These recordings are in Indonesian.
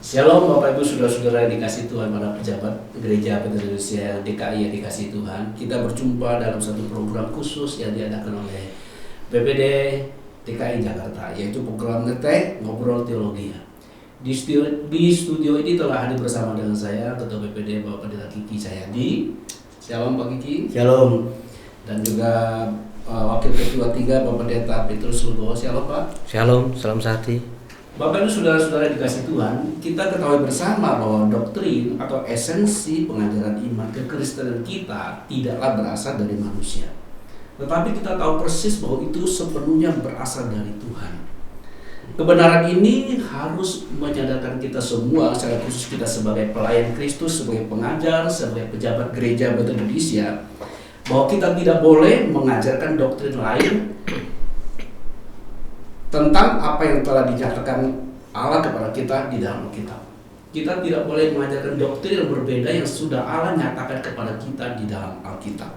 Shalom Bapak Ibu Saudara-saudara yang dikasih Tuhan, para pejabat Gereja Indonesia DKI yang dikasih Tuhan. Kita berjumpa dalam satu program khusus yang diadakan oleh PPD DKI Jakarta, yaitu program Ngetek Ngobrol Teologi. Di studio ini telah hadir bersama dengan saya Ketua PPD Bapak Pendeta Kiki Cahyadi. Shalom Pak Kiki. Shalom. Dan juga Wakil Ketua 3 Bapak Pendeta Petrus Lugo. Shalom Pak. Shalom, salam sehati. Bapak dan saudara-saudara dikasih Tuhan, kita ketahui bersama bahwa doktrin atau esensi pengajaran iman kekristenan kita tidaklah berasal dari manusia. Tetapi kita tahu persis bahwa itu sepenuhnya berasal dari Tuhan. Kebenaran ini harus menyadarkan kita semua, secara khusus kita sebagai pelayan Kristus, sebagai pengajar, sebagai pejabat gereja Bethel Indonesia, bahwa kita tidak boleh mengajarkan doktrin lain tentang apa yang telah dinyatakan Allah kepada kita di dalam Alkitab. Kita tidak boleh mengajarkan doktrin yang berbeda yang sudah Allah nyatakan kepada kita di dalam Alkitab.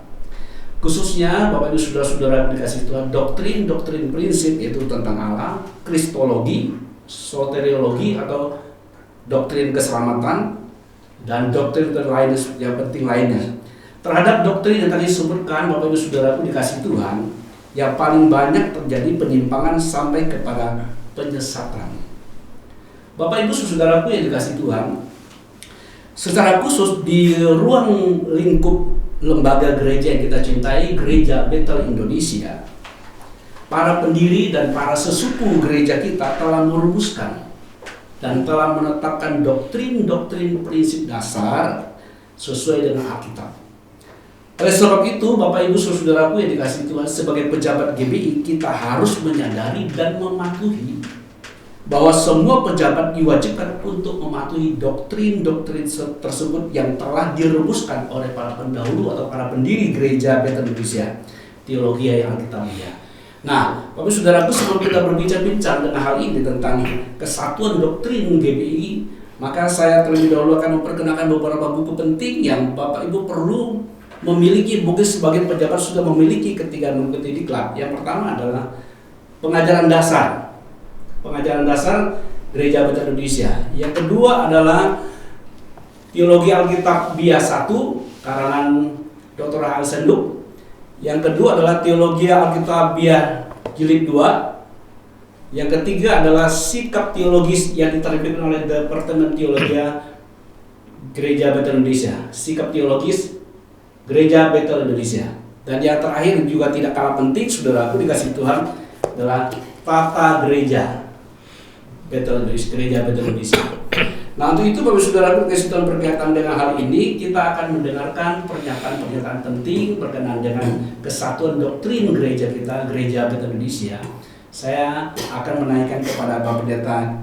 Khususnya Bapak Ibu Saudara-saudara dikasih Tuhan, doktrin prinsip yaitu tentang Allah, kristologi, soteriologi atau doktrin keselamatan, dan doktrin lain yang penting lainnya. Terhadap doktrin yang tadi disebutkan Bapak Ibu Saudaraku dikasih Tuhan, yang paling banyak terjadi penyimpangan sampai kepada penyesatan. Bapak Ibu Saudaraku yang dikasih Tuhan, secara khusus di ruang lingkup lembaga gereja yang kita cintai, Gereja Bethel Indonesia, para pendiri dan para sesuku gereja kita telah merumuskan dan telah menetapkan doktrin-doktrin prinsip dasar sesuai dengan Alkitab. Oleh sebab itu, Bapak Ibu Saudaraku yang dikasih Tuhan, sebagai pejabat GBI kita harus menyadari dan mematuhi bahwa semua pejabat diwajibkan untuk mematuhi doktrin-doktrin tersebut yang telah dirumuskan oleh para pendahulu atau para pendiri gereja Bethel Indonesia, teologi yang Alkitabiah. Nah, Bapak Ibu Saudaraku, sebelum kita berbincang-bincang tentang hal ini tentang kesatuan doktrin GBI, maka saya terlebih dahulu akan memperkenalkan beberapa buku penting yang Bapak Ibu perlu memiliki, mungkin sebagian pejabat sudah memiliki ketika mengikuti diklat. Yang pertama adalah pengajaran dasar Gereja Bethel Indonesia. Yang kedua adalah Teologi Alkitabiah 1 karangan Dr. H.L. Senduk. Yang kedua adalah Teologi Alkitabiah Jilid 2. Yang ketiga adalah sikap teologis yang diterbitkan oleh Departemen Teologi Gereja Bethel Indonesia. Sikap teologis Gereja Bethel Indonesia. Dan yang terakhir juga tidak kalah penting, saudaraku dikasih Tuhan, adalah Tata Gereja Bethel Indonesia, Gereja Bethel Indonesia. Nah, untuk itu Bapak Saudaraku dikasih Tuhan, berkaitan dengan hal ini kita akan mendengarkan pernyataan-pernyataan penting berkenaan dengan kesatuan doktrin gereja kita, Gereja Bethel Indonesia. Saya akan menanyakan kepada Bapak Pendeta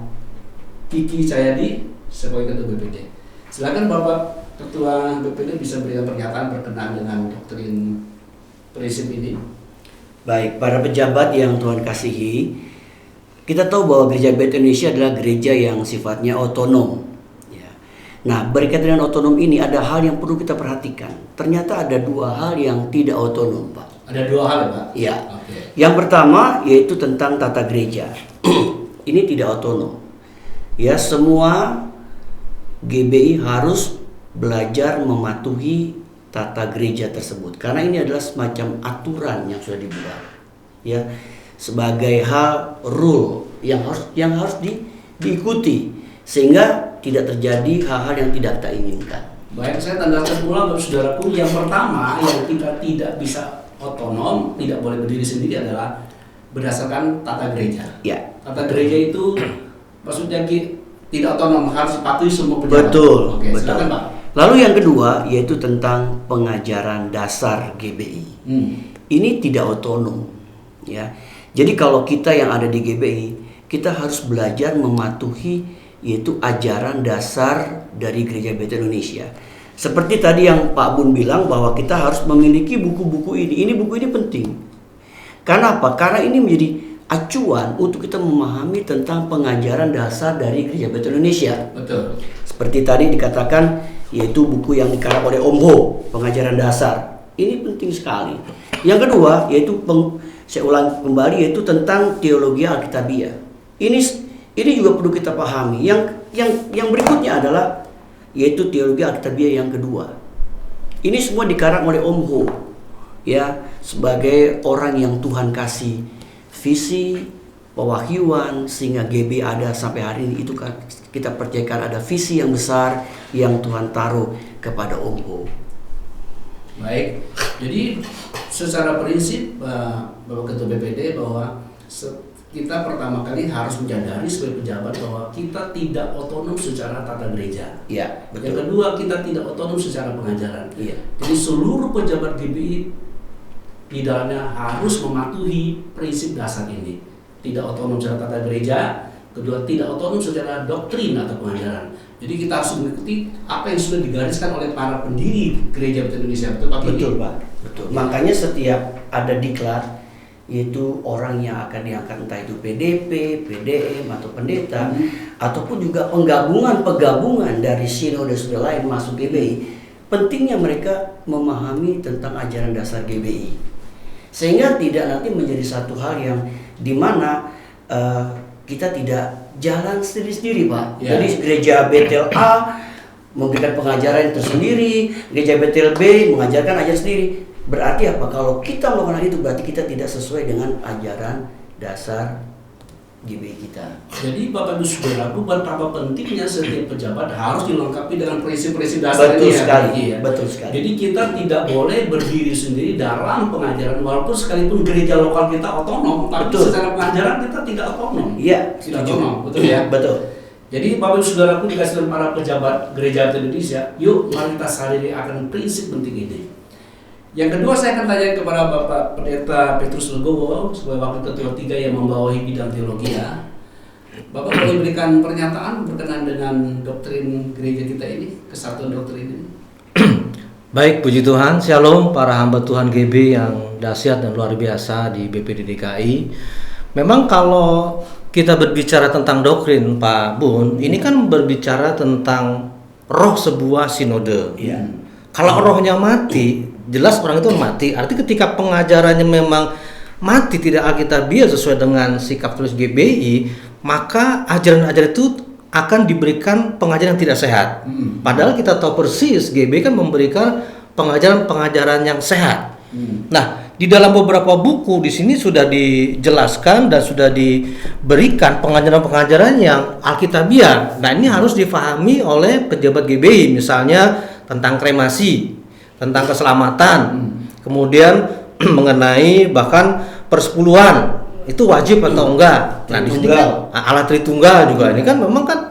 Kiki Cahyadi sebagai Ketua BPD. Silakan Bapak Ketua BPD bisa berikan pernyataan berkenaan dengan doktrin prinsip ini. Baik, para pejabat yang Tuhan kasihi, kita tahu bahwa Gereja Bethel Indonesia adalah gereja yang sifatnya otonom. Ya. Nah, berkaitan dengan otonom ini ada hal yang perlu kita perhatikan. Ternyata ada dua hal yang tidak otonom, Pak. Ada dua hal ya, Pak? Ya. Okay. Yang pertama yaitu tentang tata gereja. Ini tidak otonom. Ya, semua GBI harus belajar mematuhi tata gereja tersebut, karena ini adalah semacam aturan yang sudah dibuat, ya, sebagai hal rule yang harus diikuti sehingga tidak terjadi hal-hal yang tidak kita inginkan. Baik, saya tandaskan ulang Bapak Saudaraku. Yang pertama yang kita tidak bisa otonom, tidak boleh berdiri sendiri adalah berdasarkan tata gereja. Ya. Tata gereja itu maksudnya tidak otonom, harus dipatuhi semua pejabat. Betul. Oke, betul. silakan Pak. Lalu yang kedua yaitu tentang pengajaran dasar GBI. Ini tidak otonom, ya. Jadi kalau kita yang ada di GBI, kita harus belajar mematuhi yaitu ajaran dasar dari Gereja Bethel Indonesia. Seperti tadi yang Pak Bun bilang bahwa kita harus memiliki buku-buku ini. Ini buku ini penting. Karena apa? Karena ini menjadi acuan untuk kita memahami tentang pengajaran dasar dari Gereja Bethel Indonesia. Betul. Seperti tadi dikatakan, yaitu buku yang dikarang oleh Om Ho, pengajaran dasar. Ini penting sekali. Yang kedua yaitu saya ulang kembali, yaitu tentang teologi Alkitabiah. Ini Ini juga perlu kita pahami. Yang berikutnya adalah yaitu teologi Alkitabiah yang kedua. Ini semua dikarang oleh Om Ho, ya, sebagai orang yang Tuhan kasih visi pewahyuan sehingga GB ada sampai hari ini. Itu kan kita percayakan ada visi yang besar yang Tuhan taruh kepada Om Ho. Baik, jadi secara prinsip Bapak Ketua BPD bahwa kita pertama kali harus menyadari sebagai pejabat bahwa kita tidak otonom secara tata gereja. Ya, betul. Yang kedua, kita tidak otonom secara pengajaran. Iya. Jadi seluruh pejabat GBI di dalamnya harus mematuhi prinsip dasar ini. Tidak otonom secara tata gereja, kedua tidak otonom secara doktrin atau pengajaran. Jadi kita harus mengikuti apa yang sudah digariskan oleh para pendiri Gereja Baptis Indonesia. Betul Pak? Betul Pak. Betul. Makanya setiap ada diklat yaitu orang yang akan diangkat entah itu PDP, PDM atau pendeta ataupun juga penggabungan dari sinode sudah lain masuk GBI, pentingnya mereka memahami tentang ajaran dasar GBI sehingga tidak nanti menjadi satu hal yang dimana kita tidak jalan sendiri-sendiri Pak. Jadi gereja Betel A memberikan pengajaran tersendiri, gereja Betel B mengajarkan ajaran sendiri. Berarti apa? Kalau kita melakukan itu berarti kita tidak sesuai dengan ajaran dasar GBI kita. Jadi Bapak Ibu Saudaraku, betapa pentingnya setiap pejabat harus dilengkapi dengan prinsip-prinsip dasar betul ini. Sekali, ya. betul sekali. Jadi kita tidak boleh berdiri sendiri dalam pengajaran walaupun sekalipun gereja lokal kita otonom, tapi betul. Secara pengajaran kita tidak otonom. Iya, tidak otonom, betul ya? Betul. Jadi Bapak Ibu Saudaraku dikasih para pejabat Gereja Baptis Indonesia, yuk mari kita sadari akan prinsip penting ini. Yang kedua saya akan tanya kepada Bapak Pendeta Petrus Legowo sebagai Wakil Ketua 3 yang membawahi bidang teologi ya. Bapak boleh berikan pernyataan berkenaan dengan doktrin gereja kita ini, kesatuan doktrin ini. Baik, puji Tuhan, Shalom para hamba Tuhan GB yang dahsyat dan luar biasa di BPD DKI. Memang kalau kita berbicara tentang doktrin Pak Bun, ini kan berbicara tentang roh sebuah sinode. Iya. Kalau rohnya mati, jelas orang itu mati. Arti ketika pengajarannya memang mati, tidak alkitabiah sesuai dengan sikap tulis GBI, maka ajaran-ajaran itu akan diberikan pengajaran yang tidak sehat. Padahal kita tahu persis GBI kan memberikan pengajaran-pengajaran yang sehat. Nah, di dalam beberapa buku di sini sudah dijelaskan dan sudah diberikan pengajaran-pengajaran yang alkitabiah. Nah, ini harus difahami oleh pejabat GBI, misalnya tentang kremasi, tentang keselamatan, kemudian mengenai bahkan persepuluhan itu wajib atau enggak. Nah, di sini kan alat Tritunggal juga. Ini kan memang kan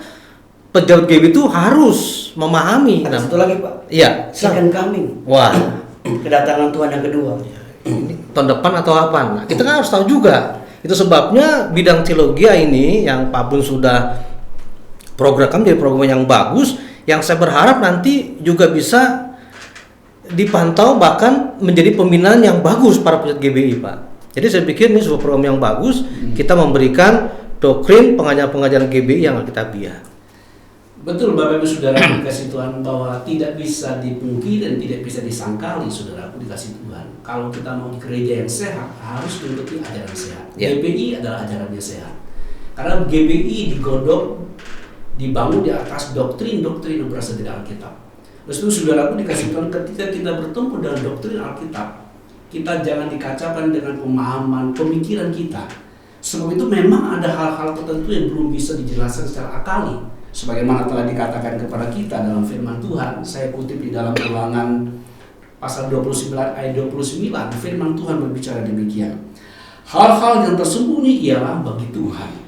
pejabat GBI itu harus memahami. Ada satu lagi Pak. Iya. Second coming. Wah, kedatangan Tuhan yang kedua. Ini tahun depan atau apa? Nah, kita kan harus tahu juga. Itu sebabnya bidang teologi ini yang Pak Bun sudah programkan jadi program yang bagus, yang saya berharap nanti juga bisa dipantau bahkan menjadi pembinaan yang bagus para pejabat GBI Pak. Jadi saya pikir ini sebuah program yang bagus, kita memberikan doktrin pengajaran GBI yang alkitabiah. Betul Bapak Ibu Saudara dikasih Tuhan bahwa tidak bisa dipungkiri dan tidak bisa disangkali saudaraku dikasih Tuhan. Kalau kita mau gereja yang sehat harus mengikuti ajaran sehat. GBI adalah ajarannya sehat. Karena GBI digodok dibangun di atas doktrin-doktrin yang berasal dari Alkitab. Terus saudaraku dikasih Tuhan ketika kita bertemu dengan doktrin Alkitab, kita jangan dikacaukan dengan pemahaman, pemikiran kita. Sebab itu memang ada hal-hal tertentu yang belum bisa dijelaskan secara akali. Sebagaimana telah dikatakan kepada kita dalam firman Tuhan, saya kutip di dalam Ulangan pasal 29 ayat 29, firman Tuhan berbicara demikian. Hal-hal yang tersembunyi ialah bagi Tuhan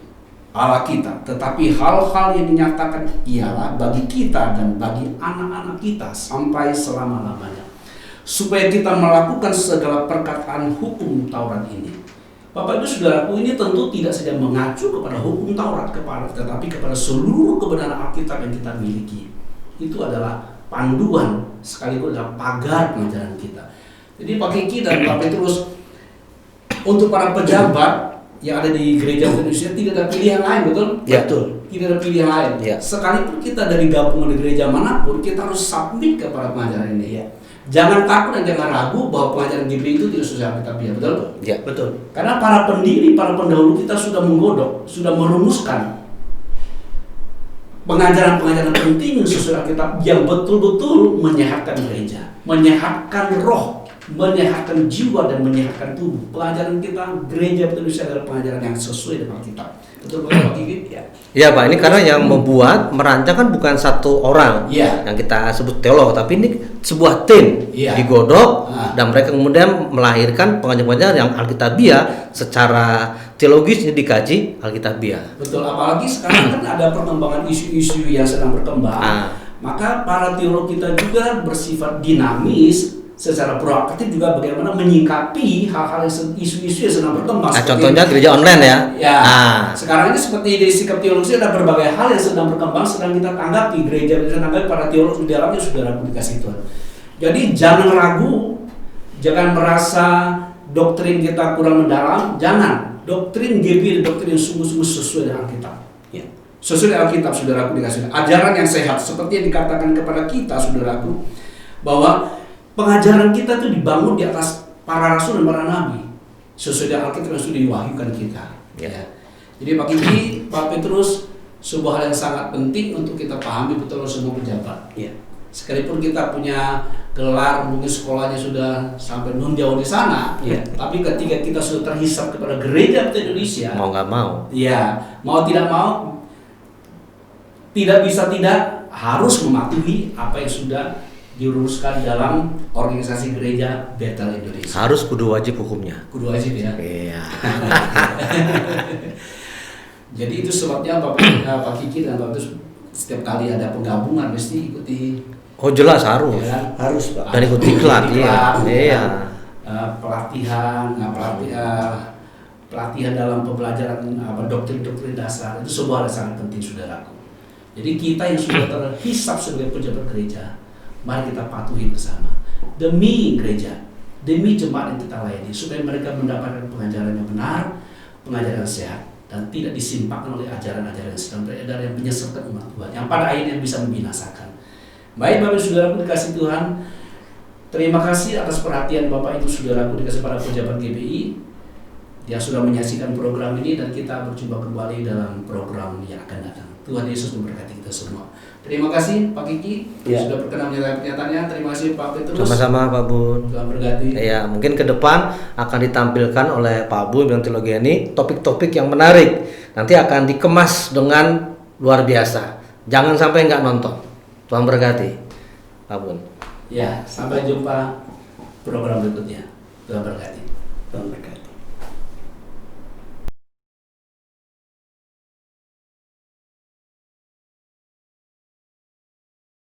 Allah kita, tetapi hal-hal yang dinyatakan ialah bagi kita dan bagi anak-anak kita sampai selama-lamanya, supaya kita melakukan segala perkataan hukum Taurat ini. Bapak Ibu Saudaraku, ini tentu tidak saja mengacu kepada hukum Taurat tetapi kepada seluruh kebenaran Alkitab yang kita miliki. Itu adalah panduan sekaligus adalah pagar pengajaran kita. Jadi Pak Kiki dan Pak Petrus, untuk para pejabat yang ada di Gereja Indonesia tidak ada pilihan lain, betul? Ya, betul. Tidak ada pilihan lain. Ya. Sekalipun kita dari gabungan di gereja manapun, kita harus submit kepada pengajaran ini. Ya. Jangan takut dan jangan ragu bahwa pengajaran GBI itu tidak sesuai Alkitabiah, betul? Ya, betul. Karena para pendiri, para pendahulu kita sudah menggodok, sudah merumuskan pengajaran-pengajaran penting sesuai Alkitab yang betul-betul menyehatkan gereja, menyehatkan roh, menyehatkan jiwa dan menyehatkan tubuh. Pengajaran kita gereja Indonesia adalah pengajaran yang sesuai dengan Alkitab. Betul Pak Gigi? Ya. Ya Pak, ini karena yang membuat merancang kan bukan satu orang Ya. yang kita sebut teolog, tapi ini sebuah tim Ya. digodok dan mereka kemudian melahirkan pengajaran-pengajaran yang Alkitabiah secara teologisnya dikaji Alkitabiah. Betul, apalagi sekarang kan ada perkembangan isu-isu yang sedang berkembang. Maka para teolog kita juga bersifat dinamis, secara proaktif juga bagaimana menyikapi hal-hal isu-isu yang sedang berkembang. Nah, contohnya gereja online ya. Ya. Sekarang ini seperti di sikap teologi ada berbagai hal yang sedang berkembang, sedang kita tanggapi, gereja kita tanggapi, para teolog di dalamnya sudah dikasih Tuhan. Jadi jangan ragu, jangan merasa doktrin kita kurang mendalam, jangan. Doktrin GBI, doktrin yang sungguh-sungguh sesuai dengan Alkitab. Ya. Sesuai dengan Alkitab, saudaraku dikasih. Ajaran yang sehat, seperti yang dikatakan kepada kita, saudaraku, bahwa pengajaran kita itu dibangun di atas para rasul dan para nabi, sesuai dengan Alkitab yang sudah diwahyukan kita. Ya. Jadi Pak Kiki, Pak Petrus, sebuah hal yang sangat penting untuk kita pahami betul semua pejabat. Ya. Sekalipun kita punya gelar, mungkin sekolahnya sudah sampai nun jauh di sana, ya. Tapi ketika kita sudah terhisap kepada gereja Indonesia, mau nggak mau, ya, mau tidak mau, tidak bisa tidak harus mematuhi apa yang sudah diuruskan dalam organisasi gereja Bethel Indonesia. Harus kudu wajib hukumnya. Kudu wajib ya. Iya. Jadi itu sebabnya Pak Kiki dan Pak Petrus setiap kali ada penggabungan mesti ikuti. Oh jelas harus. Ya, harus Pak. Dan ikut diklat, iya. Pelatihan dalam pembelajaran doktrin-doktrin dasar itu sebuah hal yang sangat penting, saudaraku. Jadi kita yang sudah terhisap sebagai pejabat gereja, mari kita patuhi bersama demi gereja, demi jemaat yang kita layani, supaya mereka mendapatkan pengajaran yang benar, pengajaran yang sehat, dan tidak disimpangkan oleh ajaran-ajaran yang sedang beredar yang menyesatkan umat Tuhan, yang pada akhirnya bisa membinasakan. Baik Bapak Saudaraku dikasih Tuhan, terima kasih atas perhatian Bapak Ibu Saudaraku dikasih para pejabat GBI yang sudah menyaksikan program ini, dan kita berjumpa kembali dalam program yang akan datang. Tuhan Yesus memberkati kita semua. Terima kasih Pak Kiki sudah berkenan menyatakan pernyataannya. Terima kasih Pak Petrus. Sama-sama Pak Bun. Tuhan berkati. Ya, mungkin ke depan akan ditampilkan oleh Pak Bun dan teologi ini topik-topik yang menarik. Nanti akan dikemas dengan luar biasa. Jangan sampai nggak nonton. Tuhan berkati Pak Bun. Ya, sampai jumpa program berikutnya. Tuhan berkati. Tuhan berkati.